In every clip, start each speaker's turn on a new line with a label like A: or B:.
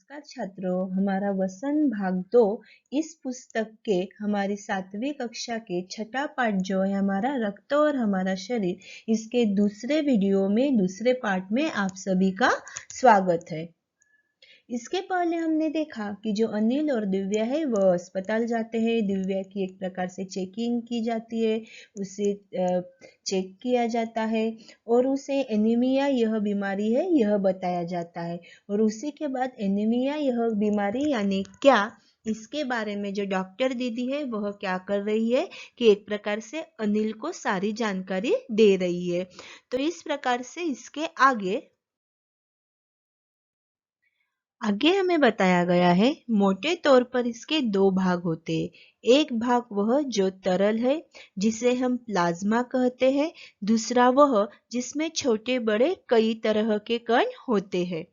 A: नमस्कार छात्रों, हमारा वसन भाग 2 इस पुस्तक के हमारी 7वीं कक्षा के छठा पाठ जो है हमारा रक्त और हमारा शरीर, इसके दूसरे वीडियो में दूसरे पार्ट में आप सभी का स्वागत है। इसके पहले हमने देखा कि जो अनिल और दिव्या है वह अस्पताल जाते हैं। दिव्या की एक प्रकार से चेकिंग की जाती है, उसे चेक किया जाता है और उसे एनीमिया यह बीमारी है यह बताया जाता है। और उसी के बाद एनीमिया यह बीमारी यानी क्या, इसके बारे में जो डॉक्टर दीदी है वह क्या कर रही है कि एक प्रकार से अनिल को सारी जानकारी दे रही है। तो इस प्रकार से इसके आगे हमें बताया गया है, मोटे तौर पर इसके दो भाग होते हैं। एक भाग वह जो तरल है जिसे हम प्लाज्मा कहते हैं, दूसरा वह जिसमें छोटे बड़े कई तरह के कण होते हैं,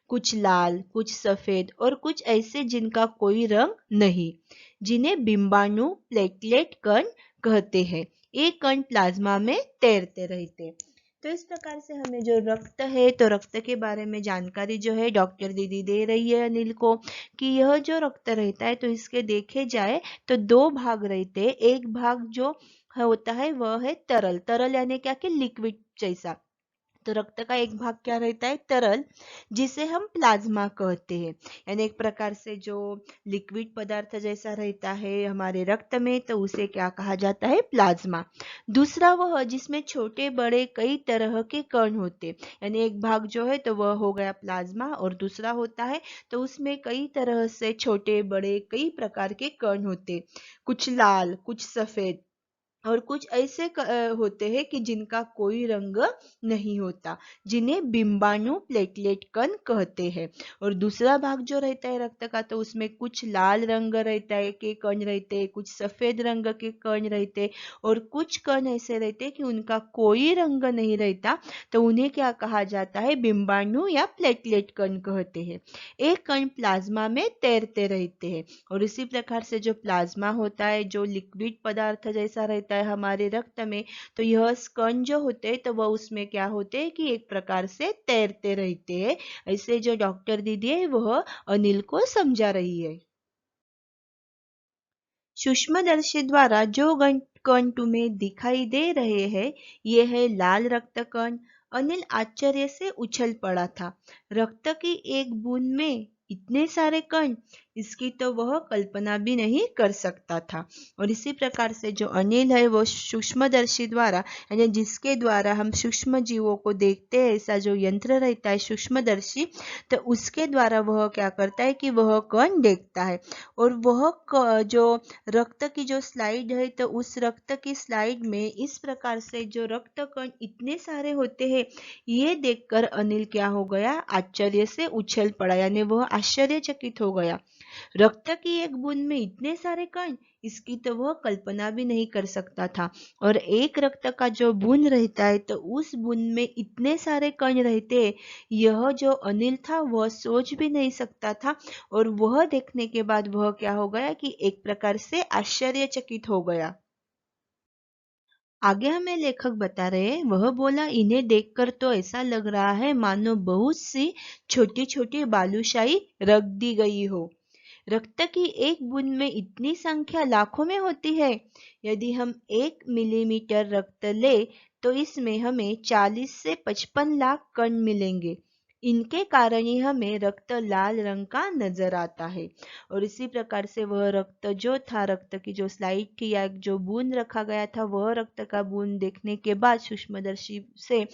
A: कुछ लाल, कुछ सफेद और कुछ ऐसे जिनका कोई रंग नहीं, जिन्हें बिंबाणु प्लेटलेट कण कहते हैं। ये कण प्लाज्मा में तैरते रहते। तो इस प्रकार से हमें जो रक्त है, तो रक्त के बारे में जानकारी जो है डॉक्टर दीदी दे रही है अनिल को कि यह जो रक्त रहता है तो इसके देखे जाए तो दो भाग रहते हैं। एक भाग जो होता है वह है तरल। तरल यानी क्या कि लिक्विड जैसा। तो रक्त का एक भाग क्या रहता है, तरल, जिसे हम प्लाज्मा कहते हैं, यानी एक प्रकार से जो लिक्विड पदार्थ जैसा रहता है हमारे रक्त में, तो उसे क्या कहा जाता है, प्लाज्मा। दूसरा वह जिसमें छोटे बड़े कई तरह के कण होते, यानी एक भाग जो है तो वह हो गया प्लाज्मा और दूसरा होता है तो उसमें कई तरह से छोटे बड़े कई प्रकार के कण होते, कुछ लाल, कुछ सफेद और कुछ ऐसे होते हैं कि जिनका कोई रंग नहीं होता, जिन्हें बिंबाणु प्लेटलेट कण कहते हैं। और दूसरा भाग जो रहता है रक्त का, तो उसमें कुछ लाल रंग रहता है के कण रहते हैं, कुछ सफेद रंग के कण रहते और कुछ कण ऐसे रहते कि उनका कोई रंग नहीं रहता, तो उन्हें क्या कहा जाता है, बिंबाणु या प्लेटलेट कण कहते हैं। एक कण प्लाज्मा में तैरते रहते हैं और इसी प्रकार से जो प्लाज्मा होता है, जो लिक्विड पदार्थ जैसा रहता है हमारे रक्त में, तो यह कण जो होते हैं तो वह उसमें क्या होते हैं कि एक प्रकार से तैरते रहते हैं। ऐसे जो डॉक्टर दीदी है वह अनिल को समझा रही है। सूक्ष्मदर्शी द्वारा जो कण तुम्हें दिखाई दे रहे हैं, ये है लाल रक्त कण। अनिल आश्चर्य से उछल पड़ा था। रक्त की एक बूंद में इतने सारे कण, इसकी तो वह कल्पना भी नहीं कर सकता था। और इसी प्रकार से जो अनिल है वो सूक्ष्मदर्शी द्वारा, यानी जिसके द्वारा हम सूक्ष्म जीवों को देखते हैं, ऐसा जो यंत्र रहता है सूक्ष्मदर्शी, तो उसके द्वारा वह क्या करता है कि वह कण देखता है। और वह जो रक्त की जो स्लाइड है, तो उस रक्त की स्लाइड में इस प्रकार से जो रक्त कण इतने सारे होते हैं, ये देखकर अनिल क्या हो गया, आश्चर्य से उछल पड़ा, यानी वह आश्चर्यचकित हो गया। रक्त की एक बूंद में इतने सारे कण, इसकी तो वह कल्पना भी नहीं कर सकता था। और एक रक्त का जो बूंद रहता है तो उस बूंद में इतने सारे कण रहते, यह जो अनिल था वह सोच भी नहीं सकता था। और वह देखने के बाद वह क्या हो गया कि एक प्रकार से आश्चर्यचकित हो गया। आगे हमें लेखक बता रहे हैं, वह बोला, इन्हें देखकर तो ऐसा लग रहा है मानो बहुत सी छोटी छोटी बालूशाही रख दी गई हो। रक्त की एक बूंद में इतनी संख्या लाखों में होती है। यदि हम 1 मिलीमीटर रक्त ले तो इसमें हमें 40 से 55 लाख कण मिलेंगे। इनके कारण ही हमें रक्त लाल रंग का नजर आता है। और इसी प्रकार से वह रक्त जो था, रक्त की जो स्लाइड थी या जो बूंद रखा गया था, वह रक्त का बूंद देखने के बाद सूक्ष्मदर्शी से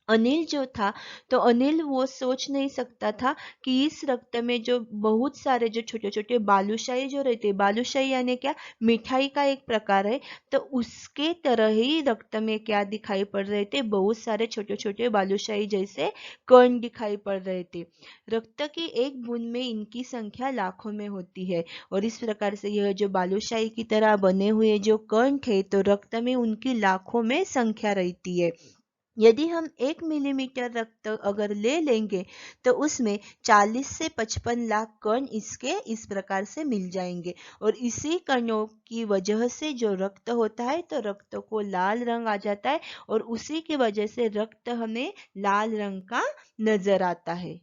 A: अनिल जो था, तो अनिल वो सोच नहीं सकता था कि इस रक्त में जो बहुत सारे जो छोटे छोटे बालूशाही जो रहते, बालूशाही यानी क्या, मिठाई का एक प्रकार है, तो उसके तरह ही रक्त में क्या दिखाई पड़ रहे थे, बहुत सारे छोटे छोटे बालूशाही जैसे कण दिखाई पड़ रहे थे। रक्त की एक बूंद में इनकी संख्या लाखों में होती है। और इस प्रकार से यह जो बालूशाही की तरह बने हुए जो कण थे, तो रक्त में उनकी लाखों में संख्या रहती है। यदि हम 1 मिलीमीटर रक्त अगर ले लेंगे तो उसमें 40 से 55 लाख कण इसके इस प्रकार से मिल जाएंगे। और इसी कणों की वजह से जो रक्त होता है, तो रक्त को लाल रंग आ जाता है और उसी की वजह से रक्त हमें लाल रंग का नजर आता है।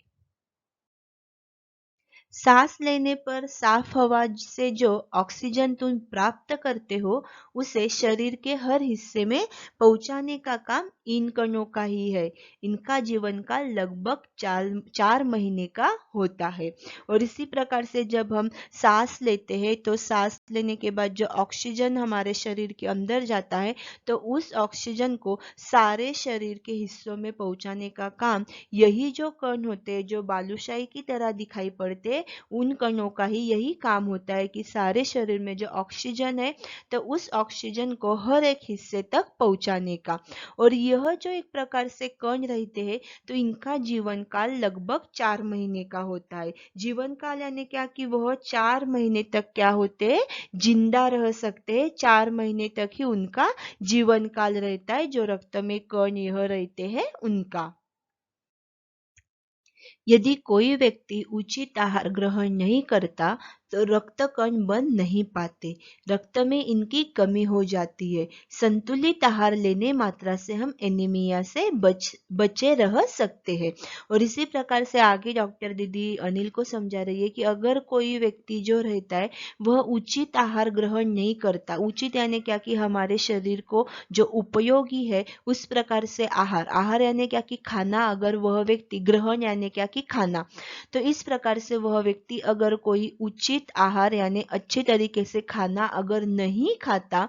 A: सांस लेने पर साफ हवा से जो ऑक्सीजन तुम प्राप्त करते हो उसे शरीर के हर हिस्से में पहुंचाने का काम इन कणों का ही है। इनका जीवन काल लगभग 4 महीने का होता है। और इसी प्रकार से जब हम सांस लेते हैं तो सांस लेने के बाद जो ऑक्सीजन हमारे शरीर के अंदर जाता है तो उस ऑक्सीजन को सारे शरीर के हिस्सों में पहुंचाने का काम यही जो कण होते हैं जो बालूशाही की तरह दिखाई पड़ते हैं उन कणों का ही यही काम होता है कि सारे शरीर में जो ऑक्सीजन है तो उस ऑक्सीजन को हर एक हिस्से तक पहुंचाने का। और यह जो एक प्रकार से कण रहते हैं तो इनका जीवन काल लगभग 4 महीने का होता है। जीवन काल यानी क्या कि वह 4 महीने तक क्या होते हैं, जिंदा रह सकते हैं। 4 महीने तक ही उनका जीवन काल रहता है जो रक्त में कण यह रहते हैं उनका। यदि कोई व्यक्ति उचित आहार ग्रहण नहीं करता तो रक्त कण बन नहीं पाते, रक्त में इनकी कमी हो जाती है। संतुलित आहार लेने मात्रा से हम एनीमिया से बचे रह सकते हैं। और इसी प्रकार से आगे डॉक्टर दीदी अनिल को समझा रही है कि अगर कोई व्यक्ति जो रहता है वह उचित आहार ग्रहण नहीं करता, उचित यानी क्या कि हमारे शरीर को जो उपयोगी है उस प्रकार से आहार, आहार यानी क्या कि खाना, अगर वह व्यक्ति ग्रहण यानी क्या कि खाना, तो इस प्रकार से वह व्यक्ति अगर कोई उचित आहार यानी अच्छे तरीके से खाना अगर नहीं खाता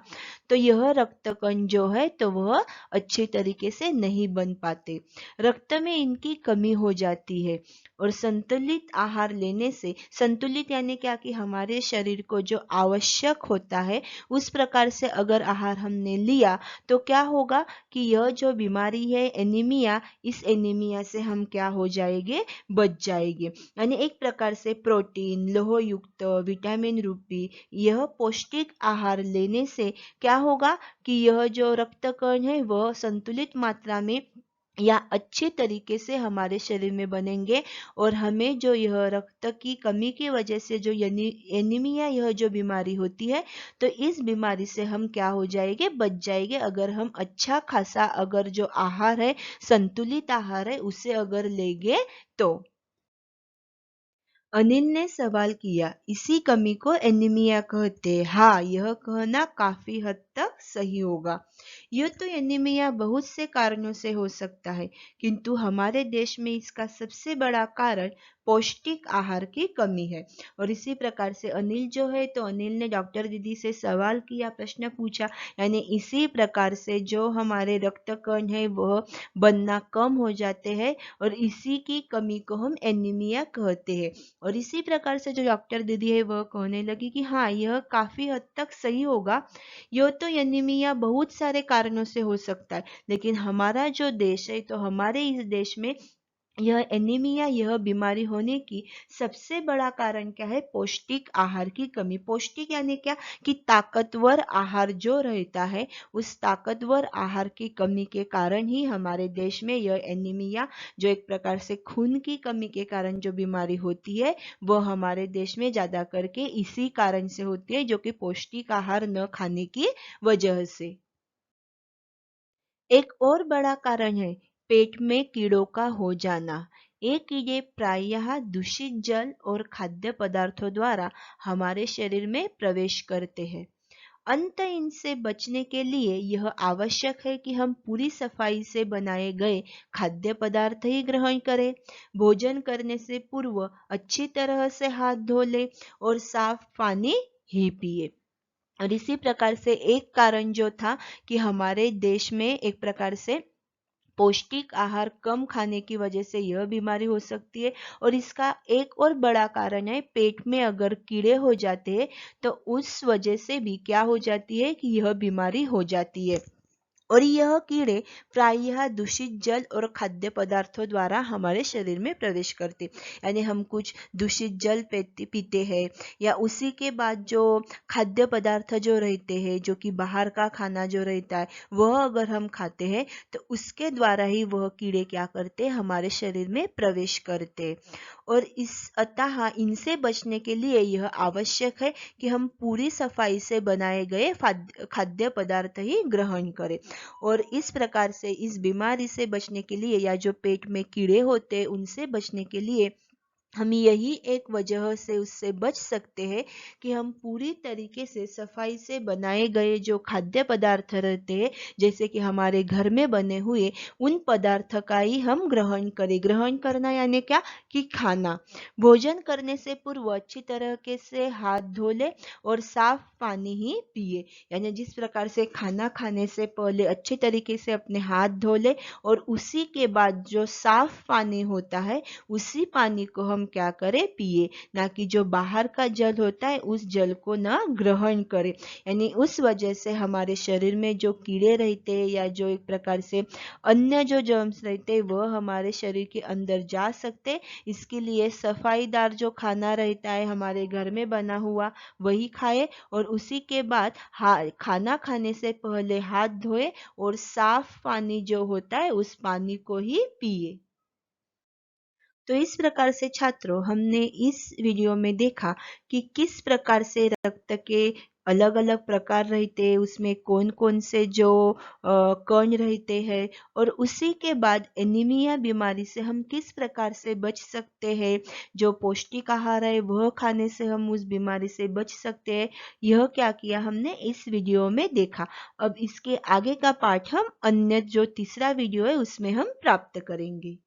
A: तो यह रक्त कण जो है तो वह अच्छे तरीके से नहीं बन पाते, रक्त में इनकी कमी हो जाती है। और संतुलित आहार लेने से, संतुलित यानी क्या कि हमारे शरीर को जो आवश्यक होता है उस प्रकार से अगर आहार हमने लिया तो क्या होगा कि यह जो बीमारी है एनीमिया, इस एनीमिया से हम क्या हो जाएंगे, बच जाएंगे। यानी एक प्रकार से प्रोटीन, लौह युक्त, विटामिन रूपी यह पौष्टिक आहार लेने से क्या होगा कि यह जो रक्त कण है वह संतुलित मात्रा में या अच्छे तरीके से हमारे शरीर में बनेंगे। और हमें जो यह रक्त की कमी की वजह से जो एनीमिया यह जो बीमारी होती है तो इस बीमारी से हम क्या हो जाएंगे, बच जाएंगे, अगर हम अच्छा खासा अगर जो आहार है, संतुलित आहार है उसे अगर लेंगे तो। अनिल ने सवाल किया, इसी कमी को एनीमिया कहते हैं। हाँ, यह कहना काफी हद तक सही होगा। यह तो एनीमिया बहुत से कारणों से हो सकता है किंतु हमारे देश में इसका सबसे बड़ा कारण पौष्टिक आहार की कमी है। और इसी प्रकार से अनिल जो है तो अनिल ने डॉक्टर दीदी से सवाल किया, प्रश्न पूछा, यानी इसी प्रकार से जो हमारे रक्त कण है वह बनना कम हो जाते हैं और इसी की कमी को हम एनीमिया कहते हैं। और इसी प्रकार से जो डॉक्टर दीदी है वह कहने लगी कि हाँ, यह काफी हद तक सही होगा। यह तो एनीमिया बहुत सारे कारणों से हो सकता है लेकिन हमारा जो देश है तो हमारे इस देश में यह एनीमिया, यह बीमारी होने की सबसे बड़ा कारण क्या है, पौष्टिक आहार की कमी। पौष्टिक यानी क्या कि ताकतवर आहार जो रहता है उस ताकतवर आहार की कमी के कारण ही हमारे देश में यह एनीमिया, जो एक प्रकार से खून की कमी के कारण जो बीमारी होती है वह हमारे देश में ज्यादा करके इसी कारण से होती है, जो कि पौष्टिक आहार न खाने की वजह से। एक और बड़ा कारण है पेट में कीड़ों का हो जाना। ये कीड़े प्रायः दूषित जल और खाद्य पदार्थों द्वारा हमारे शरीर में प्रवेश करते हैं। अंत इनसे बचने के लिए यह आवश्यक है कि हम पूरी सफाई से बनाए गए खाद्य पदार्थ ही ग्रहण करें, भोजन करने से पूर्व अच्छी तरह से हाथ धो लें और साफ पानी ही पिए। और इसी प्रकार से एक कारण जो था कि हमारे देश में एक प्रकार से पौष्टिक आहार कम खाने की वजह से यह बीमारी हो सकती है। और इसका एक और बड़ा कारण है पेट में अगर कीड़े हो जाते हैं तो उस वजह से भी क्या हो जाती है कि यह बीमारी हो जाती है। और यह कीड़े प्रायः दूषित जल और खाद्य पदार्थों द्वारा हमारे शरीर में प्रवेश करते, यानी हम कुछ दूषित जल पीते हैं या उसी के बाद जो खाद्य पदार्थ जो रहते हैं, जो कि बाहर का खाना जो रहता है वह अगर हम खाते हैं तो उसके द्वारा ही वह कीड़े क्या करते हैं, हमारे शरीर में प्रवेश करते। और इस अतः इनसे बचने के लिए यह आवश्यक है कि हम पूरी सफाई से बनाए गए खाद्य पदार्थ ही ग्रहण करें। और इस प्रकार से इस बीमारी से बचने के लिए या जो पेट में कीड़े होते हैं उनसे बचने के लिए हम यही एक वजह से उससे बच सकते हैं कि हम पूरी तरीके से सफाई से बनाए गए जो खाद्य पदार्थ रहते हैं, जैसे कि हमारे घर में बने हुए उन पदार्थ का ही हम ग्रहण करें। ग्रहण करना यानी क्या कि खाना। भोजन करने से पूर्व अच्छी तरीके से हाथ धो ले और साफ पानी ही पिए। यानी जिस प्रकार से खाना खाने से पहले अच्छे तरीके से अपने हाथ धो ले और उसी के बाद जो साफ पानी होता है उसी पानी को हम क्या करें पिए, ना कि जो बाहर का जल होता है उस जल को ना ग्रहण करें। यानी उस वजह से हमारे शरीर में जो कीड़े रहते हैं या जो एक प्रकार से अन्य जो जर्म्स रहते हैं वह हमारे शरीर के अंदर जा सकते हैं। इसके लिए सफाईदार जो खाना रहता है हमारे घर में बना हुआ वही खाए और उसी के बाद खाना खाने से पहले हाथ धोए और साफ पानी जो होता है उस पानी को ही पिए। तो इस प्रकार से छात्रों हमने इस वीडियो में देखा कि किस प्रकार से रक्त के अलग अलग प्रकार रहते हैं, उसमें कौन कौन से जो कण रहते हैं और उसी के बाद एनीमिया बीमारी से हम किस प्रकार से बच सकते हैं। जो पौष्टिक आहार है वह खाने से हम उस बीमारी से बच सकते हैं। यह क्या किया हमने इस वीडियो में देखा। अब इसके आगे का पाठ हम अन्य जो तीसरा वीडियो है उसमें हम प्राप्त करेंगे।